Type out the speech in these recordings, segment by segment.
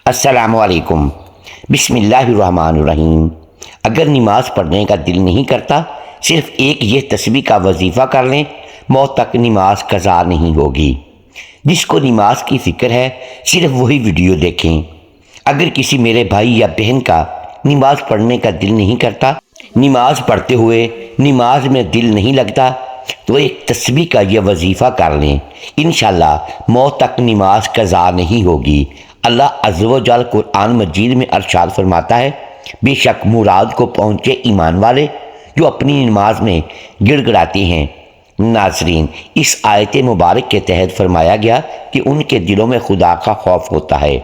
السلام علیکم۔ بسم اللہ الرحمن الرحیم۔ اگر نماز پڑھنے کا دل نہیں کرتا، صرف ایک یہ تسبیح کا وظیفہ کر لیں، موت تک نماز قضا نہیں ہوگی۔ جس کو نماز کی فکر ہے صرف وہی ویڈیو دیکھیں۔ اگر کسی میرے بھائی یا بہن کا نماز پڑھنے کا دل نہیں کرتا، نماز پڑھتے ہوئے نماز میں دل نہیں لگتا، تو ایک تسبیح کا یہ وظیفہ کر لیں، انشاءاللہ موت تک نماز قضا نہیں ہوگی۔ اللہ عز و جل قرآن مجید میں ارشاد فرماتا ہے، بے شک مراد کو پہنچے ایمان والے جو اپنی نماز میں گڑ گڑاتے ہیں۔ ناظرین، اس آیت مبارک کے تحت فرمایا گیا کہ ان کے دلوں میں خدا کا خوف ہوتا ہے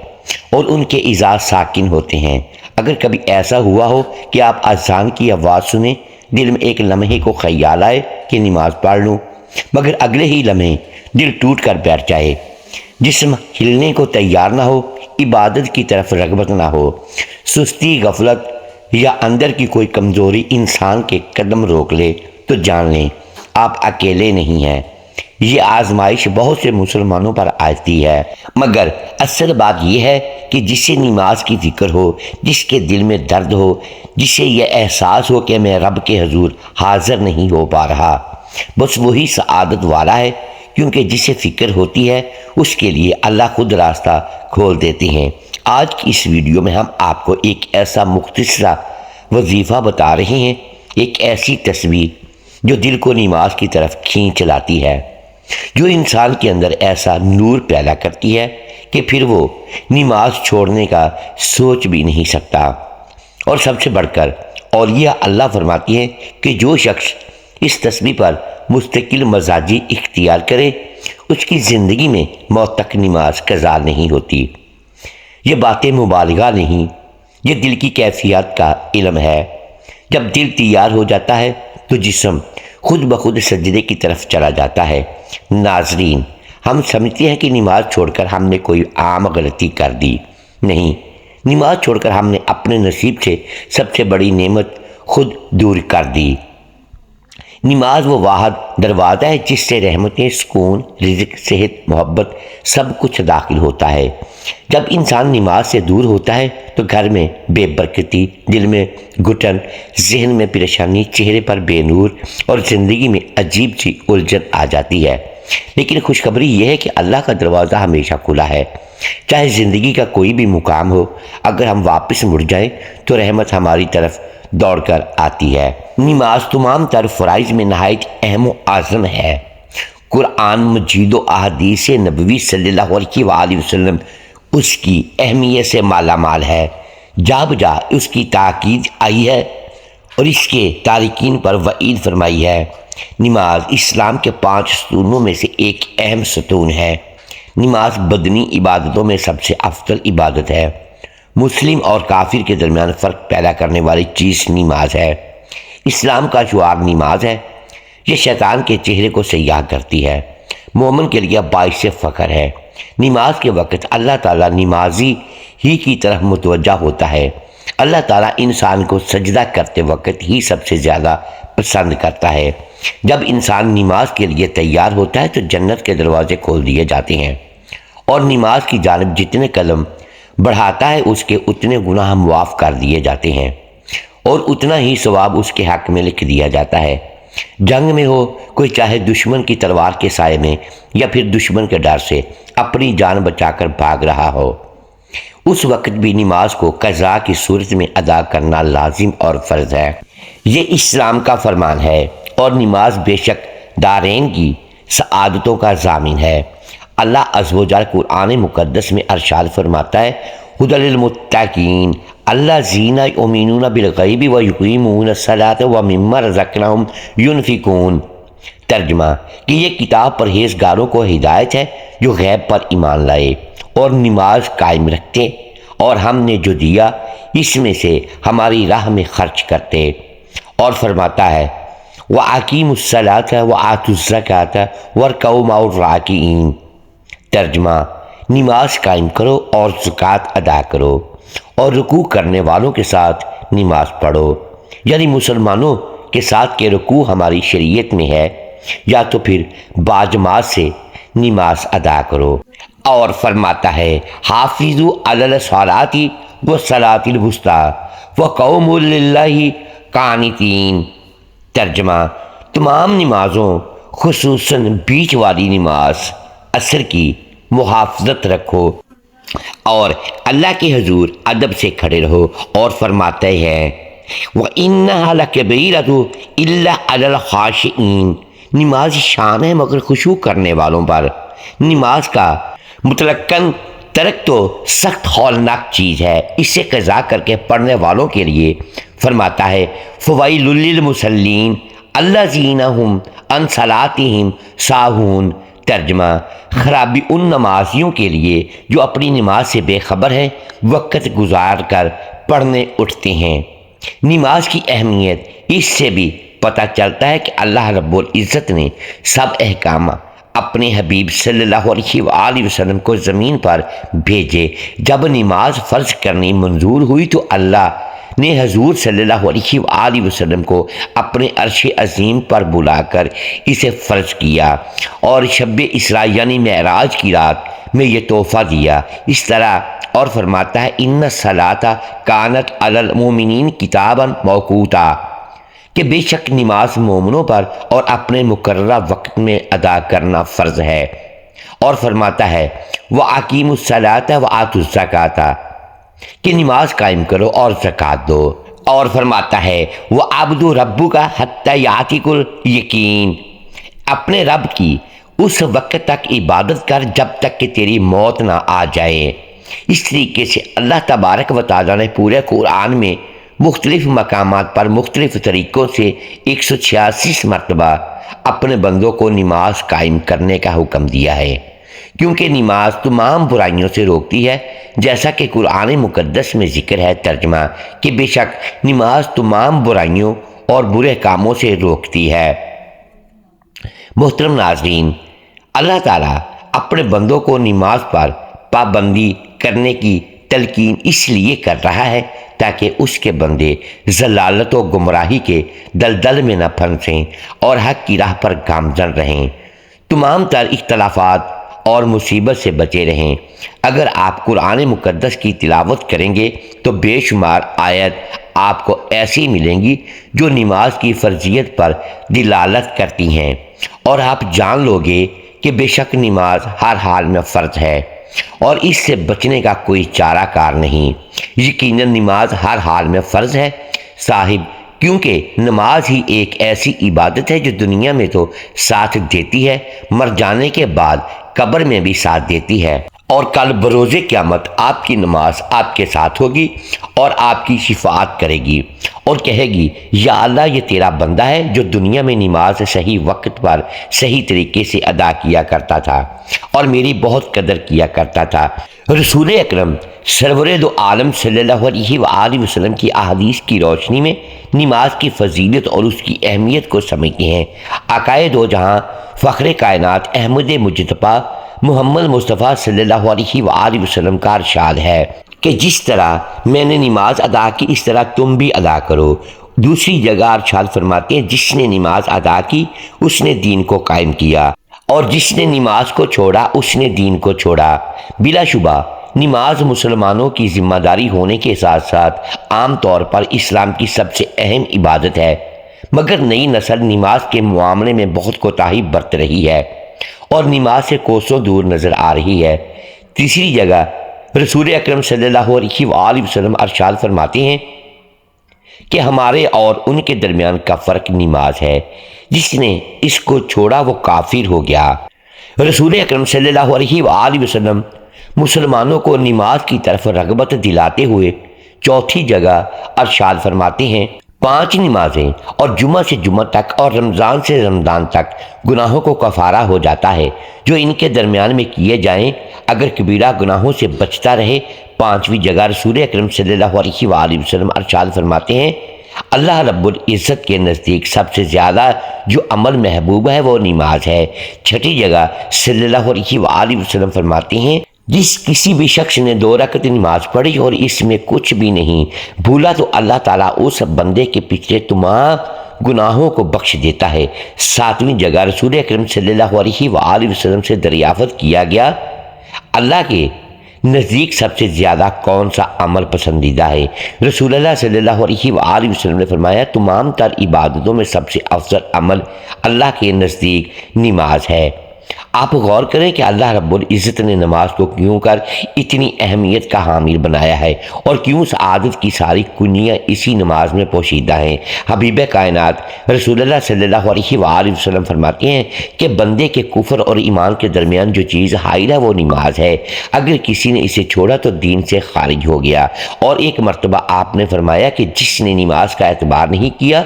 اور ان کے اعزاز ساکن ہوتے ہیں۔ اگر کبھی ایسا ہوا ہو کہ آپ اذان کی آواز سنیں، دل میں ایک لمحے کو خیال آئے کہ نماز پڑھ لوں، مگر اگلے ہی لمحے دل ٹوٹ کر بیٹھ جائے، جسم ہلنے کو تیار نہ ہو، عبادت کی طرف رغبت نہ ہو، سستی، غفلت یا اندر کی کوئی کمزوری انسان کے قدم روک لے، تو جان لیں آپ اکیلے نہیں ہیں۔ یہ آزمائش بہت سے مسلمانوں پر آتی ہے، مگر اصل بات یہ ہے کہ جسے نماز کی فکر ہو، جس کے دل میں درد ہو، جسے یہ احساس ہو کہ میں رب کے حضور حاضر نہیں ہو پا رہا، بس وہی سعادت والا ہے، کیونکہ جسے فکر ہوتی ہے اس کے لیے اللہ خود راستہ کھول دیتے ہیں۔ آج کی اس ویڈیو میں ہم آپ کو ایک ایسا مختصر وظیفہ بتا رہے ہیں، ایک ایسی تسبیح جو دل کو نماز کی طرف کھینچ لاتی ہے، جو انسان کے اندر ایسا نور پیدا کرتی ہے کہ پھر وہ نماز چھوڑنے کا سوچ بھی نہیں سکتا۔ اور سب سے بڑھ کر اولیاء اللہ فرماتی ہیں کہ جو شخص اس تسبیح پر مستقل مزاجی اختیار کرے، اس کی زندگی میں موت تک نماز قضا نہیں ہوتی۔ یہ باتیں مبالغہ نہیں، یہ دل کی کیفیت کا علم ہے۔ جب دل تیار ہو جاتا ہے تو جسم خود بخود سجدے کی طرف چلا جاتا ہے۔ ناظرین، ہم سمجھتے ہیں کہ نماز چھوڑ کر ہم نے کوئی عام غلطی کر دی۔ نہیں، نماز چھوڑ کر ہم نے اپنے نصیب سے سب سے بڑی نعمت خود دور کر دی۔ نماز وہ واحد دروازہ ہے جس سے رحمتیں، سکون، رزق، صحت، محبت سب کچھ داخل ہوتا ہے۔ جب انسان نماز سے دور ہوتا ہے تو گھر میں بے برکتی، دل میں گھٹن، ذہن میں پریشانی، چہرے پر بے نور اور زندگی میں عجیب سی الجھن آ جاتی ہے۔ لیکن خوشخبری یہ ہے کہ اللہ کا دروازہ ہمیشہ کھلا ہے۔ چاہے زندگی کا کوئی بھی مقام ہو، اگر ہم واپس مڑ جائیں تو رحمت ہماری طرف دوڑ کر آتی ہے۔ نماز تمام تر فرائض میں نہایت اہم و اعظم ہے۔ قرآن مجید و احادیث نبوی صلی اللہ علیہ وآلہ وسلم اس کی اہمیت سے مالا مال ہے۔ جا بجا اس کی تاکید آئی ہے اور اس کے تارکین پر وعید فرمائی ہے۔ نماز اسلام کے 5 ستونوں میں سے ایک اہم ستون ہے۔ نماز بدنی عبادتوں میں سب سے افضل عبادت ہے۔ مسلم اور کافر کے درمیان فرق پیدا کرنے والی چیز نماز ہے۔ اسلام کا شعار نماز ہے۔ یہ شیطان کے چہرے کو سیاہ کرتی ہے، مومن کے لیے باعث فخر ہے۔ نماز کے وقت اللہ تعالیٰ نمازی ہی کی طرف متوجہ ہوتا ہے۔ اللہ تعالیٰ انسان کو سجدہ کرتے وقت ہی سب سے زیادہ پسند کرتا ہے۔ جب انسان نماز کے لیے تیار ہوتا ہے تو جنت کے دروازے کھول دیے جاتے ہیں، اور نماز کی جانب جتنے قدم بڑھاتا ہے اس کے اتنے گناہ معاف کر دیے جاتے ہیں، اور اتنا ہی ثواب اس کے حق میں لکھ دیا جاتا ہے۔ جنگ میں ہو، کوئی چاہے دشمن کی تلوار کے سائے میں یا پھر دشمن کے ڈر سے اپنی جان بچا کر بھاگ رہا ہو، اس وقت بھی نماز کو قضا کی صورت میں ادا کرنا لازم اور فرض ہے۔ یہ اسلام کا فرمان ہے، اور نماز بے شک دارین کی سعادتوں کا ضامن ہے۔ اللہ عز و جل قرآن مقدس میں ارشاد فرماتا ہے، ھدی للمتقین الذین یؤمنون بالغیب ویقیمون الصلاۃ ومما رزقناہم ینفقون۔ ترجمہ کہ یہ کتاب پرہیزگاروں کو ہدایت ہے جو غیب پر ایمان لائے اور نماز قائم رکھتے، اور ہم نے جو دیا اس میں سے ہماری راہ میں خرچ کرتے۔ اور فرماتا ہے، وَأَقِیمُوا الصَّلَاةَ وَآتُوا الزَّکَاةَ وَارْکَعُوا مَعَ الرَّاکعِینَ۔ ترجمہ نماز قائم کرو اور زکوٰۃ ادا کرو، اور رکوع کرنے والوں کے ساتھ نماز پڑھو، یعنی مسلمانوں کے ساتھ کہ رکوع ہماری شریعت میں ہے، یا تو پھر باجماعت سے نماز ادا کرو۔ اور فرماتا ہے حافظوا علی الصلاۃ والصلاۃ الوسطیٰ وقوموا للہ قانتین۔ ترجمہ: تمام نمازوں خصوصاً بیچ والی نماز عصر کی محافظت رکھو اور اللہ کے حضور ادب سے کھڑے رہو۔ اور فرماتے ہیں وَإِنَّهَا لَكَبِيرَةٌ إِلَّا عَلَى الْخَاشِعِينَ، نماز شان ہے مگر خشوع کرنے والوں پر۔ نماز کا مطلقاً ترک تو سخت ہولناک چیز ہے، اسے قضا کر کے پڑھنے والوں کے لیے فرماتا ہے فَوَيْلٌ لِّلْمُصَلِّينَ الَّذِينَ هُمْ عَنْ صَلَاتِهِمْ سَاهُونَ۔ ترجمہ: خرابی ان نمازیوں کے لیے جو اپنی نماز سے بے خبر ہیں، وقت گزار کر پڑھنے اٹھتے ہیں۔ نماز کی اہمیت اس سے بھی پتہ چلتا ہے کہ اللہ رب العزت نے سب احکام اپنے حبیب صلی اللہ علیہ وآلہ وسلم کو زمین پر بھیجے۔ جب نماز فرض کرنی منظور ہوئی تو اللہ نے حضور صلی اللہ علیہ وآلہ وسلم کو اپنے عرش عظیم پر بلا کر اسے فرض کیا اور شب اسراء یعنی معراج کی رات میں یہ تحفہ دیا۔ اس طرح اور فرماتا ہے ان الصلاۃ کانت علی المؤمنین کتابا موقوتا، کہ بے شک نماز مومنوں پر اور اپنے مقررہ وقت میں ادا کرنا فرض ہے۔ اور فرماتا ہے وَأَقِیمُوا الصَّلَاةَ وَآتُوا الزَّکَاةَ، کہ نماز قائم کرو اور زکوٰۃ دو۔ اور فرماتا ہے وَاعْبُدُوا رَبَّکَ حَتَّىٰ یَأْتِیَکَ الْیقین، اپنے رب کی اس وقت تک عبادت کر جب تک کہ تیری موت نہ آ جائے۔ اس طریقے سے اللہ تبارک و تعالیٰ نے پورے قرآن میں مختلف مقامات پر مختلف طریقوں سے 186 مرتبہ اپنے بندوں کو نماز قائم کرنے کا حکم دیا ہے، کیونکہ نماز تمام برائیوں سے روکتی ہے، جیسا کہ قرآن مقدس میں ذکر ہے۔ ترجمہ: کہ بے شک نماز تمام برائیوں اور برے کاموں سے روکتی ہے۔ محترم ناظرین، اللہ تعالیٰ اپنے بندوں کو نماز پر پابندی کرنے کی تلقین اس لیے کر رہا ہے تاکہ اس کے بندے ضلالت و گمراہی کے دلدل میں نہ پھنسیں اور حق کی راہ پر گامزن رہیں، تمام تر اختلافات اور مصیبت سے بچے رہیں۔ اگر آپ قرآن مقدس کی تلاوت کریں گے تو بے شمار آیت آپ کو ایسی ملیں گی جو نماز کی فرضیت پر دلالت کرتی ہیں، اور آپ جان لو گے کہ بے شک نماز ہر حال میں فرض ہے اور اس سے بچنے کا کوئی چارہ کار نہیں۔ یقیناً نماز ہر حال میں فرض ہے صاحب، کیونکہ نماز ہی ایک ایسی عبادت ہے جو دنیا میں تو ساتھ دیتی ہے، مر جانے کے بعد قبر میں بھی ساتھ دیتی ہے، اور کل بروز قیامت آپ کی نماز آپ کے ساتھ ہوگی اور آپ کی شفاعت کرے گی اور کہے گی یا اللہ یہ تیرا بندہ ہے جو دنیا میں نماز صحیح وقت پر صحیح طریقے سے ادا کیا کرتا تھا اور میری بہت قدر کیا کرتا تھا۔ رسول اکرم سرور دو عالم صلی اللہ علیہ وآلہ وسلم کی احادیث کی روشنی میں نماز کی فضیلت اور اس کی اہمیت کو سمجھتے ہیں۔ آقائے دو جہاں فخر کائنات احمد مجتبیٰ محمد مصطفیٰ صلی اللہ علیہ وآلہ وسلم کا ارشاد ہے کہ جس طرح میں نے نماز ادا کی اس طرح تم بھی ادا کرو۔ دوسری جگہ ارشاد فرماتے ہیں جس نے نماز ادا کی اس نے دین کو قائم کیا اور جس نے نماز کو چھوڑا اس نے دین کو چھوڑا۔ بلا شبہ نماز مسلمانوں کی ذمہ داری ہونے کے ساتھ ساتھ عام طور پر اسلام کی سب سے اہم عبادت ہے، مگر نئی نسل نماز کے معاملے میں بہت کوتاہی برت رہی ہے اور نماز سے کوسوں دور نظر آ رہی ہے۔ تیسری جگہ رسول اکرم صلی اللہ علیہ وآلہ وسلم ارشاد فرماتے ہیں کہ ہمارے اور ان کے درمیان کا فرق نماز ہے، جس نے اس کو چھوڑا وہ کافر ہو گیا۔ رسول اکرم صلی اللہ علیہ وآلہ وسلم مسلمانوں کو نماز کی طرف رغبت دلاتے ہوئے چوتھی جگہ ارشاد فرماتے ہیں 5 نمازیں اور جمعہ سے جمعہ تک اور رمضان سے رمضان تک گناہوں کو کفارہ ہو جاتا ہے جو ان کے درمیان میں کیے جائیں، اگر کبیرہ گناہوں سے بچتا رہے۔ 5ویں جگہ رسول اکرم صلی اللہ علیہ وآلہ وسلم ارشاد فرماتے ہیں اللہ رب العزت کے نزدیک سب سے زیادہ جو عمل محبوب ہے وہ نماز ہے۔ 6ٹھی جگہ صلی اللہ علیہ وآلہ وسلم فرماتے ہیں جس کسی بھی شخص نے 2 رکعت نماز پڑھی اور اس میں کچھ بھی نہیں بھولا تو اللہ تعالیٰ اس بندے کے پچھلے تمام گناہوں کو بخش دیتا ہے۔ 7ویں جگہ رسول اکرم صلی اللہ علیہ وآلہ وسلم سے دریافت کیا گیا اللہ کے نزدیک سب سے زیادہ کون سا عمل پسندیدہ ہے؟ رسول اللہ صلی اللہ علیہ وآلہ وسلم نے فرمایا تمام تر عبادتوں میں سب سے افضل عمل اللہ کے نزدیک نماز ہے۔ آپ غور کریں کہ اللہ رب العزت نے نماز کو کیوں کر اتنی اہمیت کا حامل بنایا ہے اور کیوں سعادت کی ساری کنجیاں اسی نماز میں پوشیدہ ہیں۔ حبیب کائنات رسول اللہ صلی اللہ علیہ وآلہ وسلم فرماتے ہیں کہ بندے کے کفر اور ایمان کے درمیان جو چیز حائل ہے وہ نماز ہے، اگر کسی نے اسے چھوڑا تو دین سے خارج ہو گیا۔ اور ایک مرتبہ آپ نے فرمایا کہ جس نے نماز کا اعتبار نہیں کیا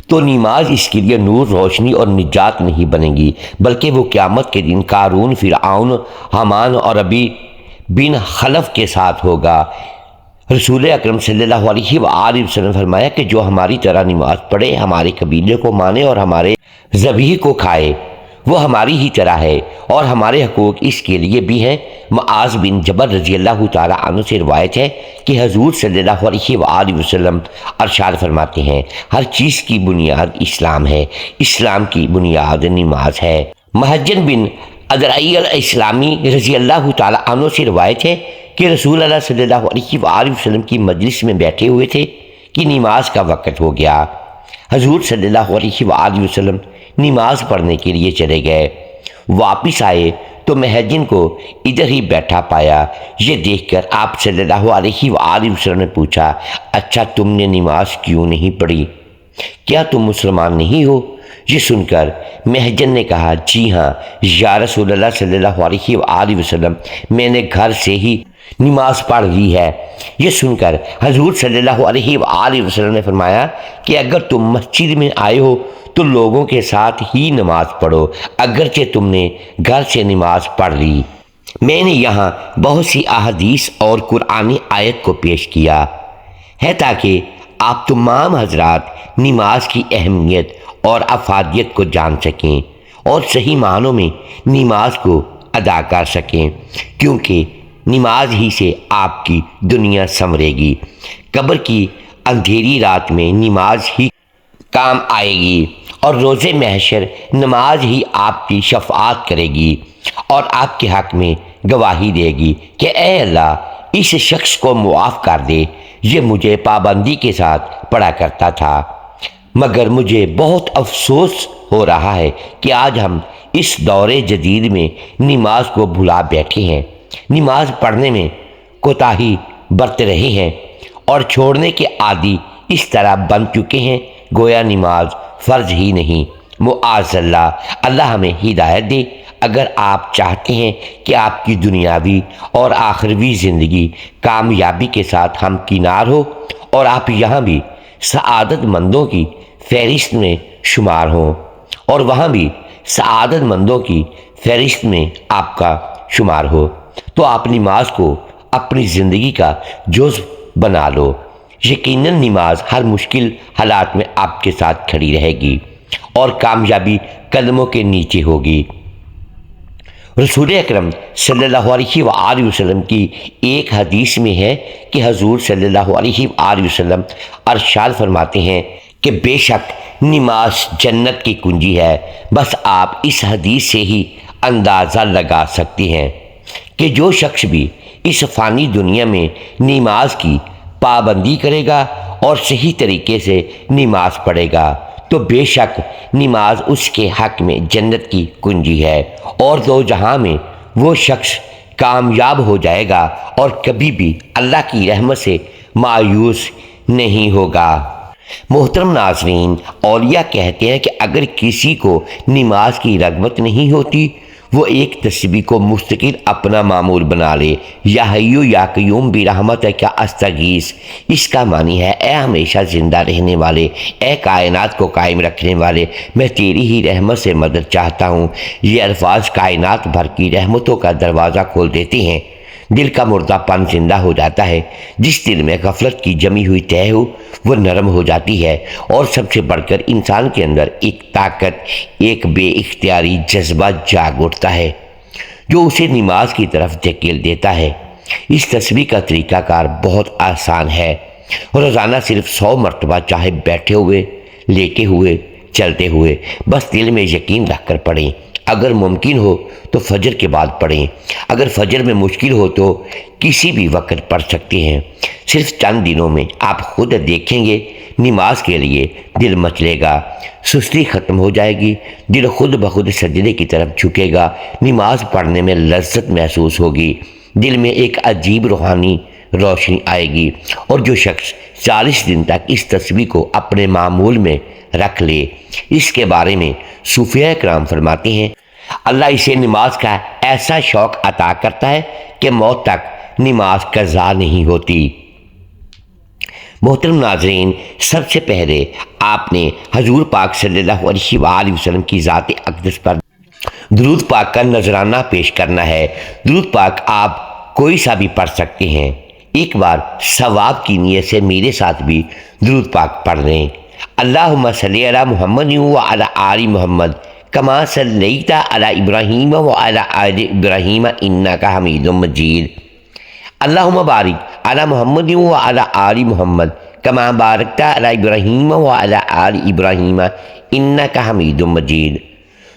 تو نماز اس کے لیے نور، روشنی اور نجات نہیں بنے گی، بلکہ وہ قیامت کے دن قارون، فرعون، حامان اور ابی بن خلف کے ساتھ ہوگا۔ رسول اکرم صلی اللہ علیہ وآلہ وسلم نے فرمایا کہ جو ہماری طرح نماز پڑھے، ہمارے قبیلے کو مانے اور ہمارے ذبیح کو کھائے وہ ہماری ہی طرح ہے، اور ہمارے حقوق اس کے لیے بھی ہیں۔ معاذ بن جبل رضی اللہ تعالیٰ عنہ سے روایت ہے کہ حضور صلی اللہ علیہ وآلہ وسلم ارشاد فرماتے ہیں ہر چیز کی بنیاد اسلام ہے، اسلام کی بنیاد نماز ہے۔ مہجن بن ادرعی الاسلامی رضی اللہ تعالیٰ عنہ سے روایت ہے کہ رسول اللہ صلی اللہ علیہ وآلہ وسلم کی مجلس میں بیٹھے ہوئے تھے کہ نماز کا وقت ہو گیا۔ حضور صلی اللہ علیہ وآلہ وسلم نماز پڑھنے کے لیے چلے گئے، واپس آئے تو مہجن کو ادھر ہی بیٹھا پایا۔ یہ دیکھ کر آپ صلی اللہ علیہ وآلہ وسلم نے پوچھا اچھا تم نے نماز کیوں نہیں پڑھی؟ کیا تم مسلمان نہیں ہو؟ یہ سن کر مہجن نے کہا جی ہاں یا رسول اللہ صلی اللہ علیہ وآلہ وسلم میں نے گھر سے ہی نماز پڑھ لی ہے۔ یہ سن کر حضور صلی اللہ علیہ وآلہ وسلم نے فرمایا کہ اگر تم مسجد میں آئے ہو تو لوگوں کے ساتھ ہی نماز پڑھو، اگرچہ تم نے گھر سے نماز پڑھ لی۔ میں نے یہاں بہت سی احادیث اور قرآنی آیت کو پیش کیا ہے تاکہ آپ تمام حضرات نماز کی اہمیت اور افادیت کو جان سکیں اور صحیح معنوں میں نماز کو ادا کر سکیں، کیونکہ نماز ہی سے آپ کی دنیا سنورے گی۔ قبر کی اندھیری رات میں نماز ہی کام آئے گی اور روز محشر نماز ہی آپ کی شفاعت کرے گی اور آپ کے حق میں گواہی دے گی کہ اے اللہ اس شخص کو معاف کر دے، یہ مجھے پابندی کے ساتھ پڑھا کرتا تھا، مگر مجھے بہت افسوس ہو رہا ہے کہ آج ہم اس دور جدید میں نماز کو بھلا بیٹھے ہیں، نماز پڑھنے میں کوتاہی برت رہے ہیں اور چھوڑنے کے عادی اس طرح بن چکے ہیں گویا نماز فرض ہی نہیں۔ معاذ اللہ، اللہ ہمیں ہدایت دے۔ اگر آپ چاہتے ہیں کہ آپ کی دنیاوی اور آخروی زندگی کامیابی کے ساتھ ہمکنار ہو اور آپ یہاں بھی سعادت مندوں کی فہرست میں شمار ہوں اور وہاں بھی سعادت مندوں کی فہرست میں آپ کا شمار ہو، تو آپ نماز کو اپنی زندگی کا جزو بنا لو۔ یقیناً نماز ہر مشکل حالات میں آپ کے ساتھ کھڑی رہے گی اور کامیابی قدموں کے نیچے ہوگی۔ رسول اکرم صلی اللہ علیہ وآلہ وسلم کی ایک حدیث میں ہے کہ حضور صلی اللہ علیہ وآلہ وسلم ارشاد فرماتے ہیں کہ بے شک نماز جنت کی کنجی ہے۔ بس آپ اس حدیث سے ہی اندازہ لگا سکتے ہیں کہ جو شخص بھی اس فانی دنیا میں نماز کی پابندی کرے گا اور صحیح طریقے سے نماز پڑھے گا تو بے شک نماز اس کے حق میں جنت کی کنجی ہے اور دو جہاں میں وہ شخص کامیاب ہو جائے گا اور کبھی بھی اللہ کی رحمت سے مایوس نہیں ہوگا۔ محترم ناظرین، اولیاء کہتے ہیں کہ اگر کسی کو نماز کی رغبت نہیں ہوتی وہ ایک تسبیح کو مستقل اپنا معمول بنا لے، یا حیو یا قیوم برحمتہ کا استغیث۔ اس کا معنی ہے اے ہمیشہ زندہ رہنے والے، اے کائنات کو قائم رکھنے والے، میں تیری ہی رحمت سے مدد چاہتا ہوں۔ یہ الفاظ کائنات بھر کی رحمتوں کا دروازہ کھول دیتے ہیں، دل کا مردہ پن زندہ ہو جاتا ہے، جس دل میں غفلت کی جمی ہوئی تہ ہو وہ نرم ہو جاتی ہے، اور سب سے بڑھ کر انسان کے اندر ایک طاقت، ایک بے اختیاری جذبہ جاگ اٹھتا ہے جو اسے نماز کی طرف دھکیل دیتا ہے۔ اس تسبیح کا طریقہ کار بہت آسان ہے، روزانہ صرف 100 مرتبہ، چاہے بیٹھے ہوئے، لیٹے ہوئے، چلتے ہوئے، بس دل میں یقین رکھ کر پڑھیں۔ اگر ممکن ہو تو فجر کے بعد پڑھیں، اگر فجر میں مشکل ہو تو کسی بھی وقت پڑھ سکتے ہیں۔ صرف چند دنوں میں آپ خود دیکھیں گے نماز کے لیے دل مچلے گا، سستی ختم ہو جائے گی، دل خود بخود سجدے کی طرف جھکے گا، نماز پڑھنے میں لذت محسوس ہوگی، دل میں ایک عجیب روحانی روشنی آئے گی۔ اور جو شخص 40 دن تک اس تسبیح کو اپنے معمول میں رکھ لے، اس کے بارے میں صوفیاء کرام فرماتے ہیں اللہ اسے نماز کا ایسا شوق عطا کرتا ہے کہ موت تک نماز قضا نہیں ہوتی۔ محترم ناظرین، سب سے پہلے آپ نے حضور پاک صلی اللہ علیہ وآلہ وسلم کی ذات اقدس پر درود پاک کا نذرانہ پیش کرنا ہے۔ درود پاک آپ کوئی سا بھی پڑھ سکتے ہیں۔ ایک بار ثواب کی نیت سے میرے ساتھ بھی درود پاک پڑھ لیں۔ اللہم صلی علی محمد وعلی آل محمد کما صلیت علی ابراہیم وعلی آل ابراہیم انک حمید مجید۔ اللہم بارک علی محمد وعلی آل محمد کما بارکت علی ابراہیم وعلی آل ابراہیم انک حمید مجید۔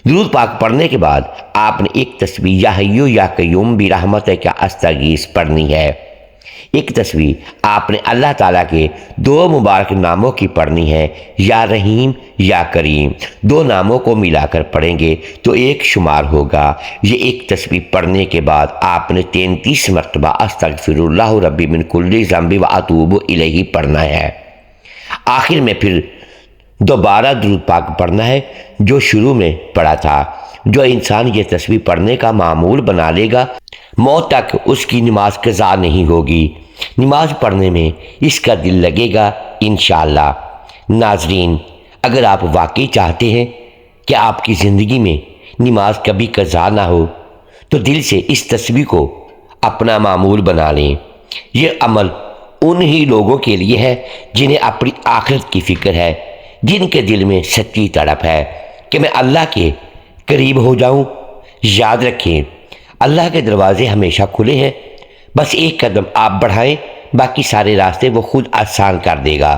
درود پاک پڑھنے کے بعد آپ نے ایک تسبیح یا حی یا قیوم برحمتک استغیث پڑھنی ہے۔ ایک تسبیح آپ نے اللہ تعالیٰ کے 2 مبارک ناموں کی پڑھنی ہے، یا رحیم یا کریم۔ 2 ناموں کو ملا کر پڑھیں گے تو ایک شمار ہوگا۔ یہ ایک تسبیح پڑھنے کے بعد آپ نے 33 مرتبہ استغفر اللہ ربی من کل ذنب واتوب الیہ پڑھنا ہے۔ آخر میں پھر دوبارہ درود پاک پڑھنا ہے جو شروع میں پڑھا تھا۔ جو انسان یہ تسبیح پڑھنے کا معمول بنا لے گا، موت تک اس کی نماز قضا نہیں ہوگی، نماز پڑھنے میں اس کا دل لگے گا انشاءاللہ۔ ناظرین، اگر آپ واقعی چاہتے ہیں کہ آپ کی زندگی میں نماز کبھی قضا نہ ہو تو دل سے اس تسبیح کو اپنا معمول بنا لیں۔ یہ عمل انہی لوگوں کے لیے ہے جنہیں اپنی آخرت کی فکر ہے، جن کے دل میں سچی تڑپ ہے کہ میں اللہ کے قریب ہو جاؤں۔ یاد رکھیں، اللہ کے دروازے ہمیشہ کھلے ہیں، بس ایک قدم آپ بڑھائیں، باقی سارے راستے وہ خود آسان کر دے گا۔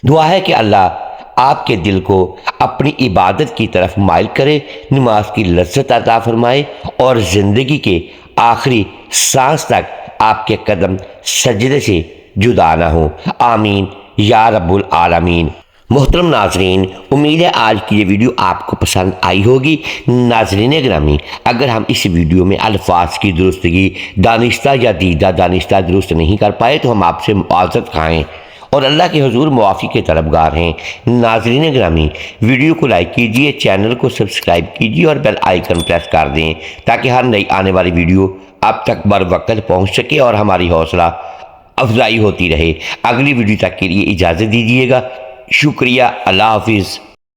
دعا ہے کہ اللہ آپ کے دل کو اپنی عبادت کی طرف مائل کرے، نماز کی لذت عطا فرمائے اور زندگی کے آخری سانس تک آپ کے قدم سجدے سے جدا نہ ہوں۔ آمین یا رب العالمین۔ محترم ناظرین، امید ہے آج کی یہ ویڈیو آپ کو پسند آئی ہوگی۔ ناظرین گرامی، اگر ہم اس ویڈیو میں الفاظ کی درستگی دانستہ یا دیدہ دانستہ درست نہیں کر پائے تو ہم آپ سے معذرت خواہیں اور اللہ کے حضور معافی کے طلبگار ہیں۔ ناظرین گرامی، ویڈیو کو لائک کیجئے، چینل کو سبسکرائب کیجئے اور بیل آئیکن پریس کر دیں تاکہ ہر نئی آنے والی ویڈیو آپ تک بر وقت پہنچ سکے اور ہماری حوصلہ افزائی ہوتی رہے۔ اگلی ویڈیو تک کے لیے اجازت دیجیے گا۔ شکریہ، اللہ حافظ۔